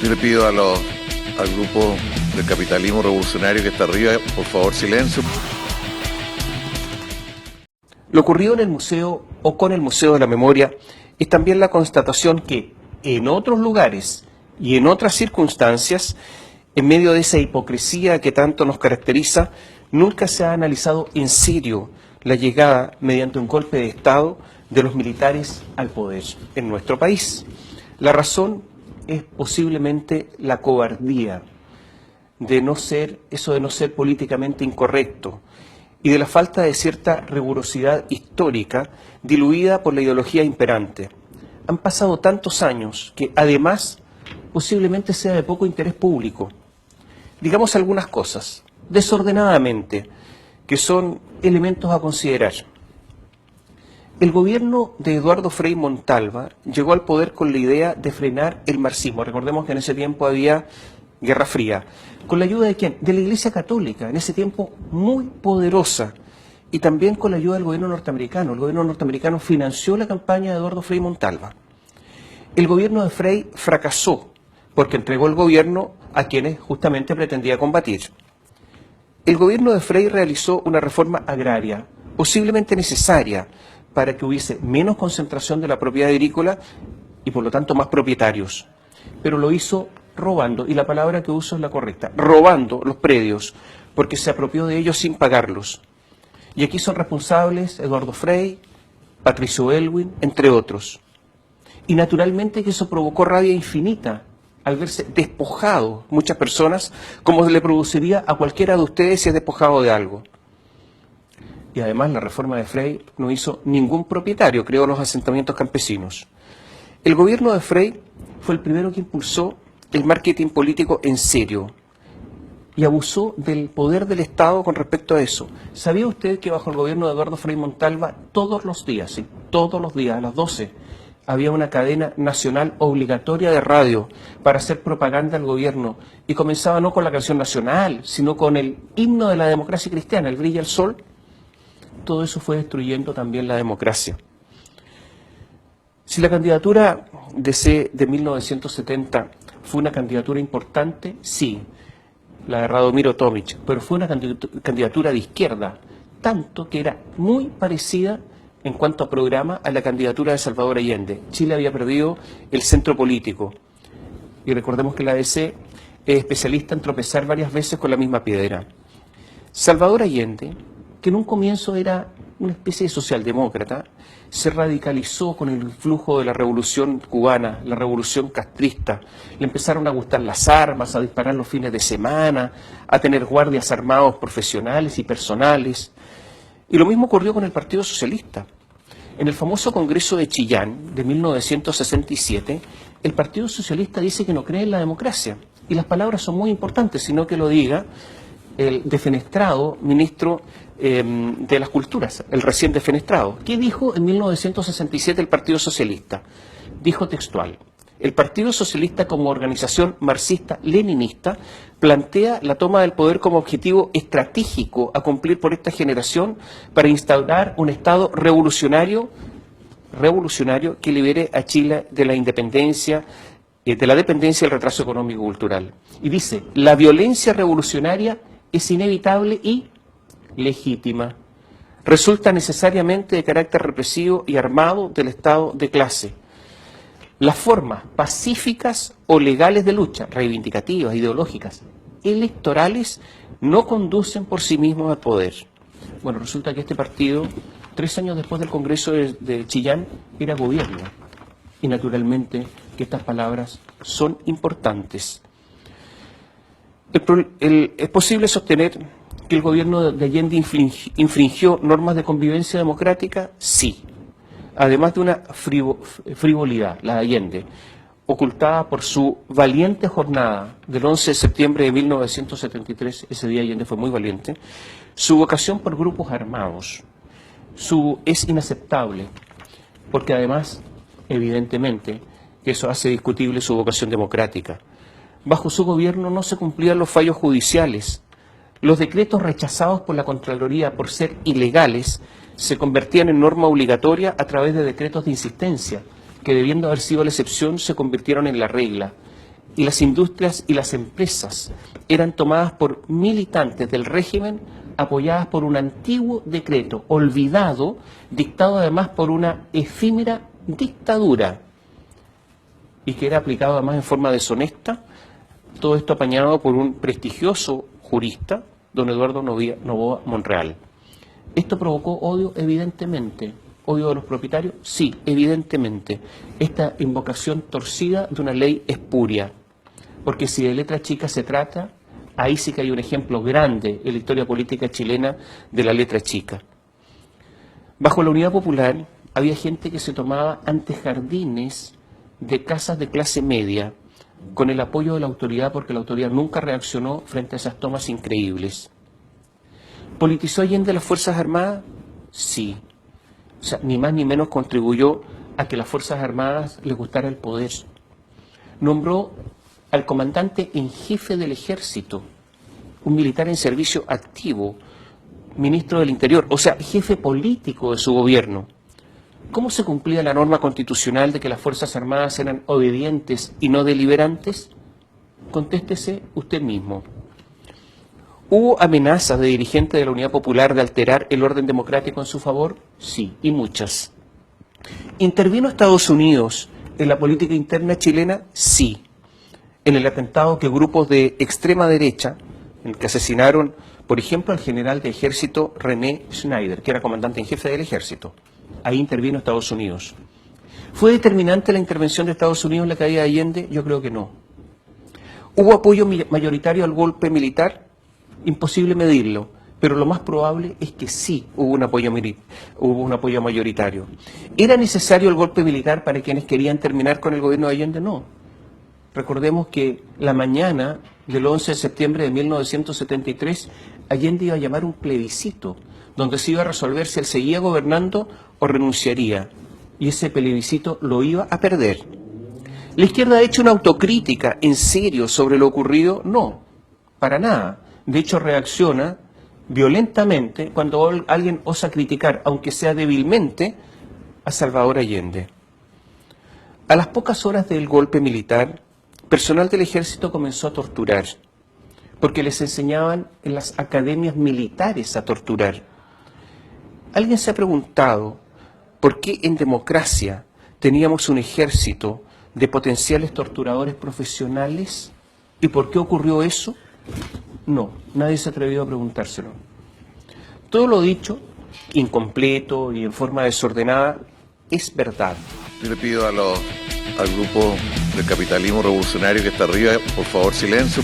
Yo le pido al grupo del capitalismo revolucionario que está arriba, por favor, silencio. Lo ocurrido en el museo o con el Museo de la Memoria es también la constatación que en otros lugares y en otras circunstancias, en medio de esa hipocresía que tanto nos caracteriza, nunca se ha analizado en serio la llegada mediante un golpe de Estado de los militares al poder en nuestro país. La razón es posiblemente la cobardía de no ser políticamente incorrecto y de la falta de cierta rigurosidad histórica diluida por la ideología imperante. Han pasado tantos años que además posiblemente sea de poco interés público. Digamos algunas cosas, desordenadamente, que son elementos a considerar. El gobierno de Eduardo Frei Montalva llegó al poder con la idea de frenar el marxismo. Recordemos que en ese tiempo había Guerra Fría. ¿Con la ayuda de quién? De la Iglesia Católica, en ese tiempo muy poderosa. Y también con la ayuda del gobierno norteamericano. El gobierno norteamericano financió la campaña de Eduardo Frei Montalva. El gobierno de Frei fracasó porque entregó el gobierno a quienes justamente pretendía combatir. El gobierno de Frei realizó una reforma agraria, posiblemente necesaria, para que hubiese menos concentración de la propiedad agrícola y por lo tanto más propietarios. Pero lo hizo robando, y la palabra que uso es la correcta, robando los predios, porque se apropió de ellos sin pagarlos. Y aquí son responsables Eduardo Frei, Patricio Aylwin, entre otros. Y naturalmente que eso provocó rabia infinita al verse despojado muchas personas, como le produciría a cualquiera de ustedes si es despojado de algo. Y además la reforma de Frei no hizo ningún propietario, creó los asentamientos campesinos. El gobierno de Frei fue el primero que impulsó el marketing político en serio y abusó del poder del Estado con respecto a eso. ¿Sabía usted que bajo el gobierno de Eduardo Frei Montalva todos los días, sí, todos los días a las 12, había una cadena nacional obligatoria de radio para hacer propaganda al gobierno y comenzaba no con la canción nacional, sino con el himno de la democracia cristiana, el Brilla el Sol? Todo eso fue destruyendo también la democracia. Si la candidatura de 1970 fue una candidatura importante, sí, la de Radomiro Tomic, pero fue una candidatura de izquierda, tanto que era muy parecida en cuanto a programa a la candidatura de Salvador Allende. Chile había perdido el centro político. Y recordemos que la ADC es especialista en tropezar varias veces con la misma piedra. Salvador Allende, que en un comienzo era una especie de socialdemócrata, se radicalizó con el flujo de la revolución cubana, la revolución castrista. Le empezaron a gustar las armas, a disparar los fines de semana, a tener guardias armados profesionales y personales. Y lo mismo ocurrió con el Partido Socialista. En el famoso Congreso de Chillán de 1967, el Partido Socialista dice que no cree en la democracia. Y las palabras son muy importantes, sino que lo diga el defenestrado ministro de las Culturas, el recién defenestrado. ¿Qué dijo en 1967 el Partido Socialista? Dijo textual: el Partido Socialista como organización marxista-leninista plantea la toma del poder como objetivo estratégico a cumplir por esta generación para instaurar un Estado revolucionario que libere a Chile de la independencia, de la dependencia y el retraso económico y cultural. Y dice: la violencia revolucionaria es inevitable y legítima. Resulta necesariamente de carácter represivo y armado del Estado de clase. Las formas pacíficas o legales de lucha, reivindicativas, ideológicas, electorales, no conducen por sí mismos al poder. Bueno, resulta que este partido, 3 años después del Congreso de Chillán, era gobierno. Y naturalmente que estas palabras son importantes. Es posible sostener que el gobierno de Allende infringió normas de convivencia democrática, sí. Además de una frivolidad, la de Allende, ocultada por su valiente jornada del 11 de septiembre de 1973, ese día Allende fue muy valiente, su vocación por grupos armados es inaceptable, porque además, evidentemente, que eso hace discutible su vocación democrática. Bajo su gobierno no se cumplían los fallos judiciales. Los decretos rechazados por la Contraloría por ser ilegales se convertían en norma obligatoria a través de decretos de insistencia, que debiendo haber sido la excepción se convirtieron en la regla. y las industrias y las empresas eran tomadas por militantes del régimen apoyadas por un antiguo decreto olvidado, dictado además por una efímera dictadura y que era aplicado además en forma deshonesta, todo esto apañado por un prestigioso jurista, don Eduardo Novoa Monreal. Esto provocó odio, evidentemente. ¿Odio de los propietarios? Sí, evidentemente. Esta invocación torcida de una ley espuria. Porque si de letra chica se trata, ahí sí que hay un ejemplo grande en la historia política chilena de la letra chica. Bajo la Unidad Popular había gente que se tomaba antejardines de casas de clase media con el apoyo de la autoridad, porque la autoridad nunca reaccionó frente a esas tomas increíbles. ¿Politizó Allende las Fuerzas Armadas? Sí. O sea, ni más ni menos contribuyó a que las Fuerzas Armadas les gustara el poder. Nombró al comandante en jefe del ejército, un militar en servicio activo, ministro del Interior, o sea, jefe político de su gobierno. ¿Cómo se cumplía la norma constitucional de que las Fuerzas Armadas eran obedientes y no deliberantes? Contéstese usted mismo. ¿Hubo amenazas de dirigentes de la Unidad Popular de alterar el orden democrático en su favor? Sí, y muchas. ¿Intervino Estados Unidos en la política interna chilena? Sí. En el atentado que grupos de extrema derecha, en el que asesinaron, por ejemplo, al general de ejército René Schneider, que era comandante en jefe del ejército. Ahí intervino Estados Unidos. ¿Fue determinante la intervención de Estados Unidos en la caída de Allende? Yo creo que no. ¿Hubo apoyo mayoritario al golpe militar? Imposible medirlo, pero lo más probable es que sí hubo un apoyo mayoritario. ¿Era necesario el golpe militar para quienes querían terminar con el gobierno de Allende? No. Recordemos que la mañana del 11 de septiembre de 1973, Allende iba a llamar un plebiscito, donde se iba a resolver si él seguía gobernando o renunciaría. Y ese plebiscito lo iba a perder. ¿La izquierda ha hecho una autocrítica en serio sobre lo ocurrido? No, para nada. De hecho, reacciona violentamente cuando alguien osa criticar, aunque sea débilmente, a Salvador Allende. A las pocas horas del golpe militar, personal del ejército comenzó a torturar, porque les enseñaban en las academias militares a torturar. ¿Alguien se ha preguntado por qué en democracia teníamos un ejército de potenciales torturadores profesionales? ¿Y por qué ocurrió eso? No, nadie se ha atrevido a preguntárselo. Todo lo dicho, incompleto y en forma desordenada, es verdad. Yo le pido al grupo del capitalismo revolucionario que está arriba, por favor, silencio.